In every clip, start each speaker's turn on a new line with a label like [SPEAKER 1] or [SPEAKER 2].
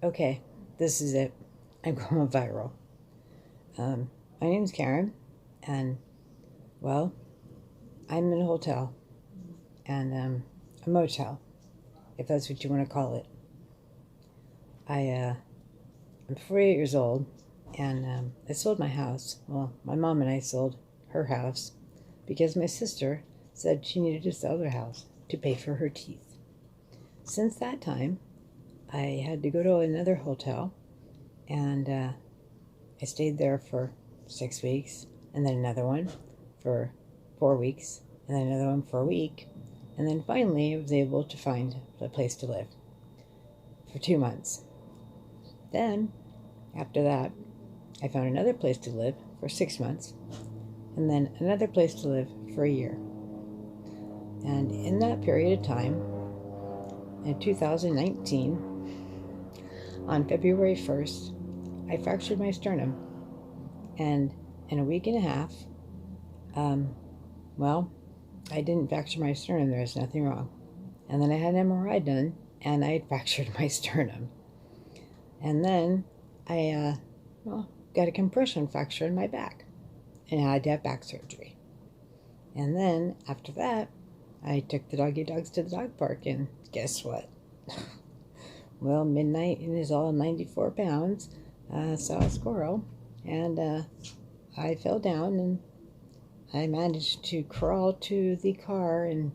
[SPEAKER 1] Okay, this is it. I'm going viral. My name's Karen, and well, I'm in a hotel and a motel, if that's what you want to call it. I'm 48 years old, and I sold my house. Well, my mom and I sold her house because my sister said she needed to sell her house to pay for her teeth. Since that time, I had to go to another hotel, and I stayed there for 6 weeks, and then another one for 4 weeks, and then another one for a week, and then finally I was able to find a place to live for 2 months. Then, after that, I found another place to live for 6 months, and then another place to live for a year. And in that period of time, in 2019, on February 1st, I fractured my sternum. And in a week and a half, um, well, I didn't fracture my sternum. There was nothing wrong. And then I had an MRI done, and I had fractured my sternum. And then I, got a compression fracture in my back, and I had to have back surgery. And then after that, I took the doggy dogs to the dog park, and guess what? Well, Midnight and his all 94 pounds saw a squirrel, and I fell down, and I managed to crawl to the car and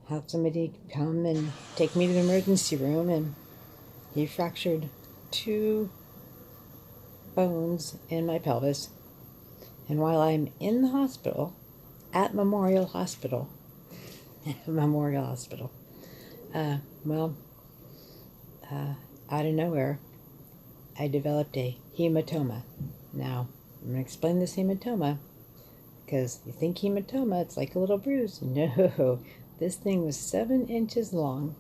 [SPEAKER 1] have somebody come and take me to the emergency room, and he fractured 2 bones in my pelvis. And while I'm in the hospital, at Memorial Hospital, uh, well, out of nowhere, I developed a hematoma. Now, I'm going to explain this hematoma, because you think hematoma, it's like a little bruise. No, this thing was 7 inches long,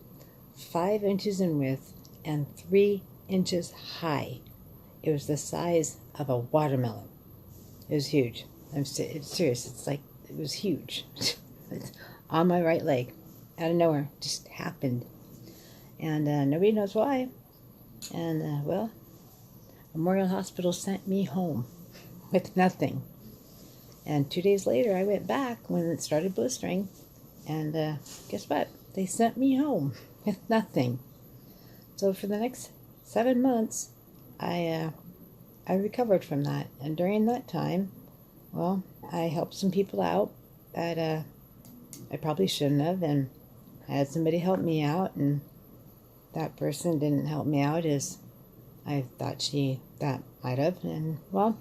[SPEAKER 1] 5 inches in width, and 3 inches high. It was the size of a watermelon. It was huge. It's serious. It's like, it was huge. On my right leg, out of nowhere, just happened. And nobody knows why. And, Memorial Hospital sent me home with nothing. And 2 days later, I went back when it started blistering. And guess what? They sent me home with nothing. So for the next 7 months, I recovered from that. And during that time, well, I helped some people out that I probably shouldn't have. And I had somebody help me out, and that person didn't help me out as I thought that might have. And, well,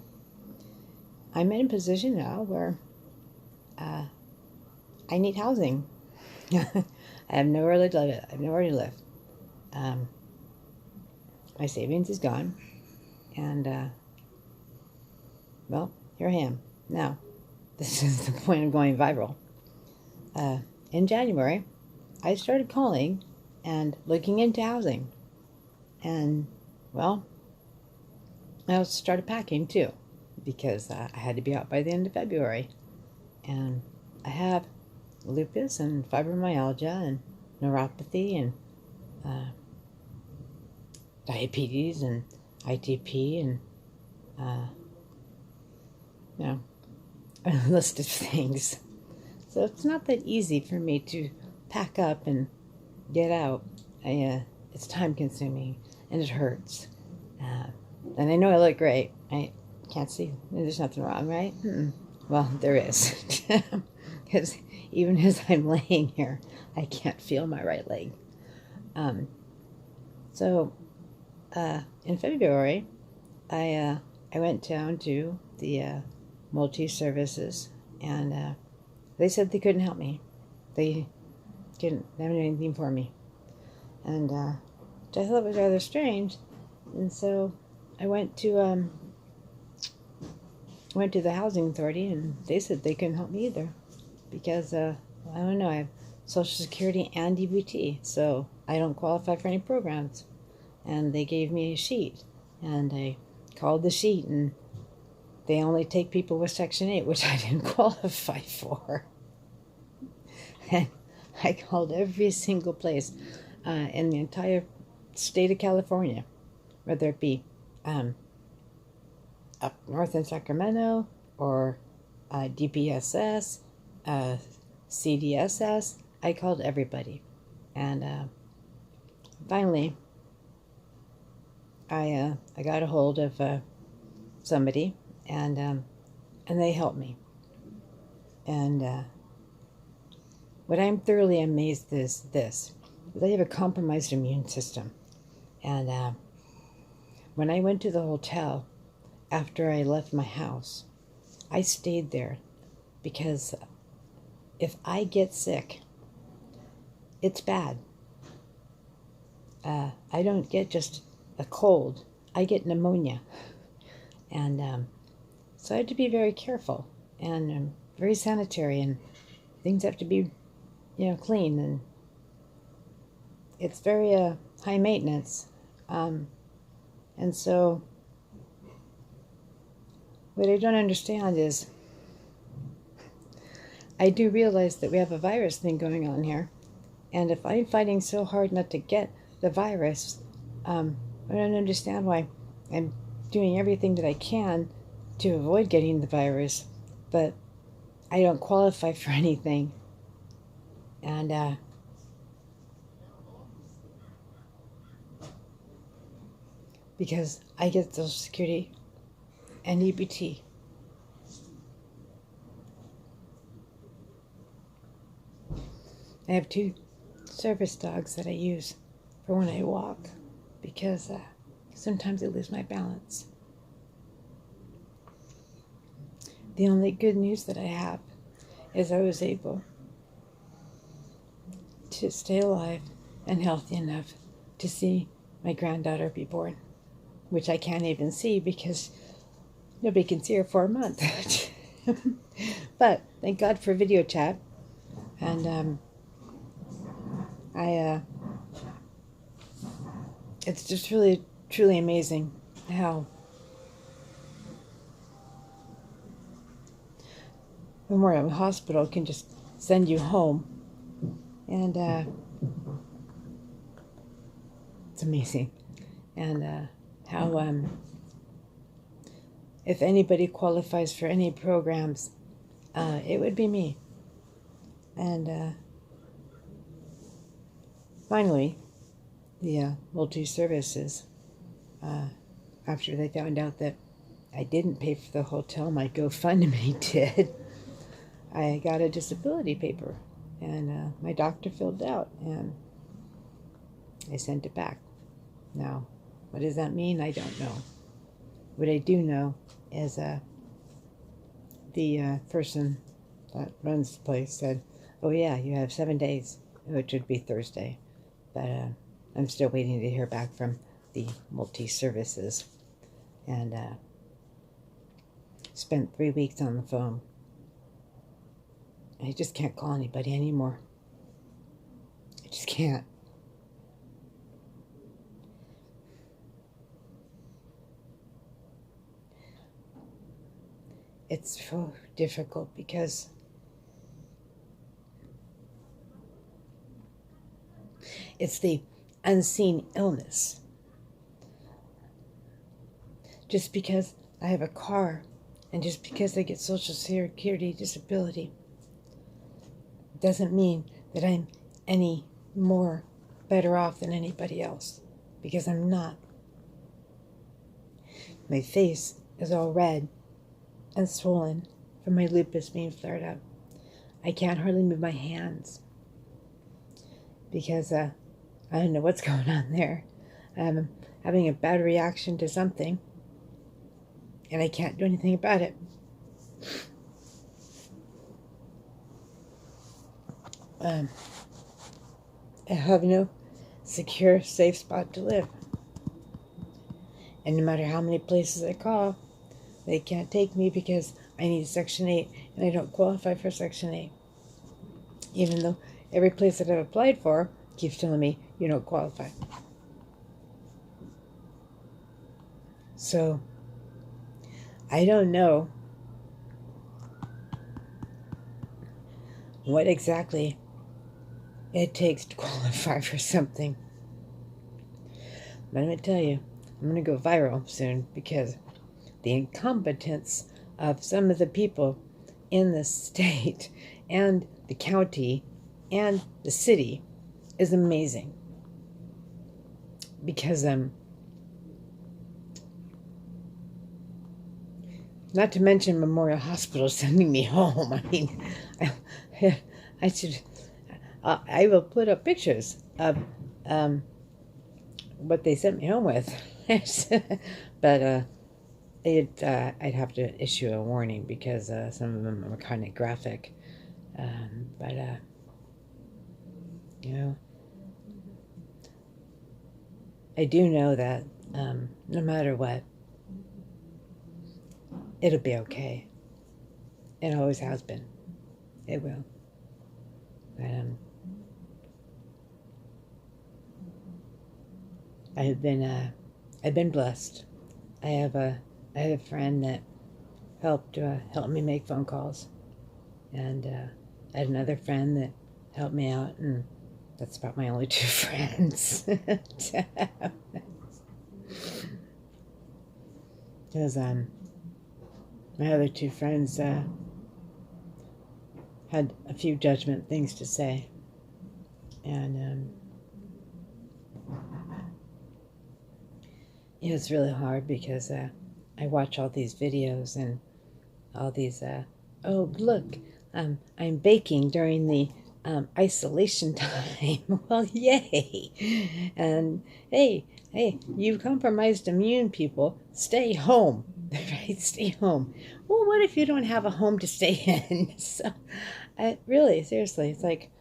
[SPEAKER 1] I'm in a position now where I need housing. I have nowhere to live. My savings is gone, and well, here I am now. This is the point of going viral. In January, I started calling and looking into housing, and well, I also started packing too, because I had to be out by the end of February, and I have lupus and fibromyalgia and neuropathy and diabetes and ITP and a list of things. So it's not that easy for me to pack up and get out. It's time consuming, and it hurts. And I know I look great. I can't see. There's nothing wrong, right? Well, there is. Because even as I'm laying here, I can't feel my right leg. So in February, I went down to the multi-services, and they said they couldn't help me. They couldn't have anything for me. And which I thought was rather strange. And so I went to the housing authority, and they said they couldn't help me either, because I don't know, I have Social Security and DBT, so I don't qualify for any programs. And they gave me a sheet, and I called the sheet, and they only take people with Section 8, which I didn't qualify for. And I called every single place in the entire state of California, whether it be up north in Sacramento or DPSS, CDSS. I called everybody. And finally, I got a hold of somebody, and they helped me. And what I'm thoroughly amazed is this: I have a compromised immune system, and when I went to the hotel after I left my house, I stayed there because if I get sick, it's bad. I don't get just a cold. I get pneumonia. And so I had to be very careful and very sanitary, and things have to be, clean, and it's very high maintenance. And so what I don't understand is I do realize that we have a virus thing going on here. And if I'm fighting so hard not to get the virus, I don't understand why I'm doing everything that I can to avoid getting the virus, but I don't qualify for anything. And because I get Social Security and EBT. I have 2 service dogs that I use for when I walk, because sometimes I lose my balance. The only good news that I have is I was able to stay alive and healthy enough to see my granddaughter be born, which I can't even see because nobody can see her for a month. But thank God for video chat. And it's just really, truly amazing how Memorial Hospital can just send you home. And it's amazing. And how if anybody qualifies for any programs, it would be me. And finally, the multi-services, after they found out that I didn't pay for the hotel, my GoFundMe did, I got a disability paper, and my doctor filled it out, and I sent it back. Now, what does that mean? I don't know. What I do know is the person that runs the place said, "Oh yeah, you have 7 days," which would be Thursday. But I'm still waiting to hear back from the multi-services, and spent 3 weeks on the phone. I just can't call anybody anymore. I just can't. It's so difficult because it's the unseen illness. Just because I have a car and just because I get Social Security disability doesn't mean that I'm any more better off than anybody else, because I'm not. My face is all red and swollen from my lupus being flared up. I can't hardly move my hands because I don't know what's going on there. I'm having a bad reaction to something, and I can't do anything about it. I have no secure, safe spot to live. And no matter how many places I call, they can't take me because I need Section 8, and I don't qualify for Section 8. Even though every place that I've applied for keeps telling me, you don't qualify. So, I don't know what exactly it takes to qualify for something. But I'm going to tell you, I'm going to go viral soon because the incompetence of some of the people in the state and the county and the city is amazing. Because not to mention Memorial Hospital sending me home. I mean, I should. I will put up pictures of what they sent me home with, but I'd have to issue a warning because some of them are kind of graphic. But you know, I do know that no matter what, it'll be okay. It always has been. It will. But I've been blessed. I have a friend that helped me make phone calls, and I had another friend that helped me out, and that's about my only two friends. Because my other two friends had a few judgment things to say, and it's really hard because I watch all these videos and all these oh look, I'm baking during the isolation time. Well, yay! And hey, you compromised immune people, stay home. Right, stay home. Well, what if you don't have a home to stay in? So, really, seriously, it's like,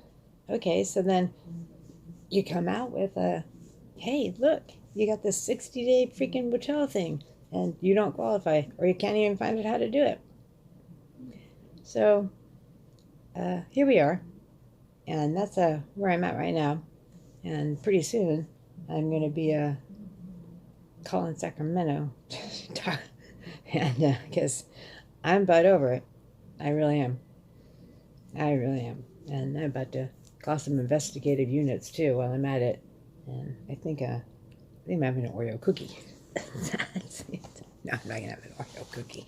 [SPEAKER 1] okay, so then you come out with a, hey, look, you got this 60-day freaking hotel thing, and you don't qualify, or you can't even find out how to do it. So, here we are, and that's where I'm at right now. And pretty soon, I'm going to be calling Sacramento, and because I'm about over it. I really am. And I'm about to call some investigative units too while I'm at it. And I think I'm having an Oreo cookie. No, I'm not gonna have an Oreo cookie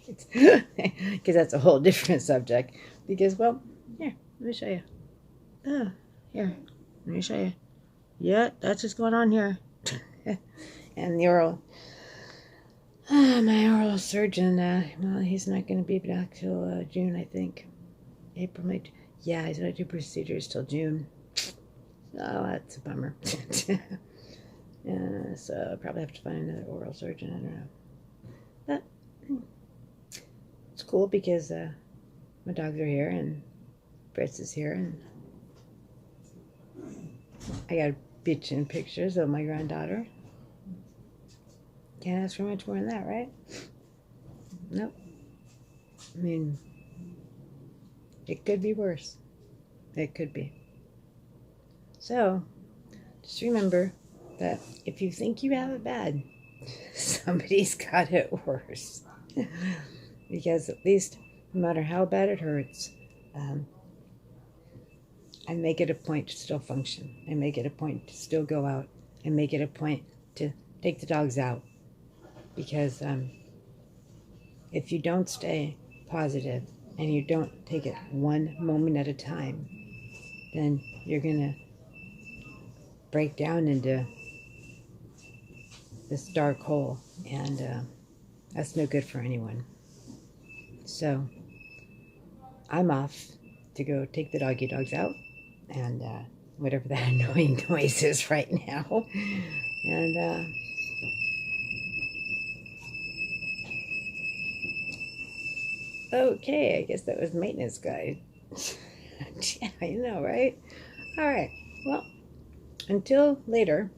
[SPEAKER 1] because that's a whole different subject. Because, well, here, let me show you. Oh, here, let me show you. Yeah, that's what's going on here. And the oral. My oral surgeon, well, he's not going to be back till June, I think. April, May. Yeah, he's going to do procedures till June. Oh, that's a bummer. So I'll probably have to find another oral surgeon. I don't know. But it's cool because my dogs are here and Fritz is here. And I got bitchin' pictures of my granddaughter. Can't ask for much more than that, right? Nope. I mean, it could be worse. It could be. So, just remember that if you think you have it bad, somebody's got it worse. Because at least, no matter how bad it hurts, I make it a point to still function. I make it a point to still go out. I make it a point to take the dogs out. Because if you don't stay positive and you don't take it one moment at a time, then you're going to break down into this dark hole, and that's no good for anyone. So I'm off to go take the doggy dogs out and whatever that annoying noise is right now. And okay, I guess that was maintenance guy. Yeah, you know, right? All right. Well, until later,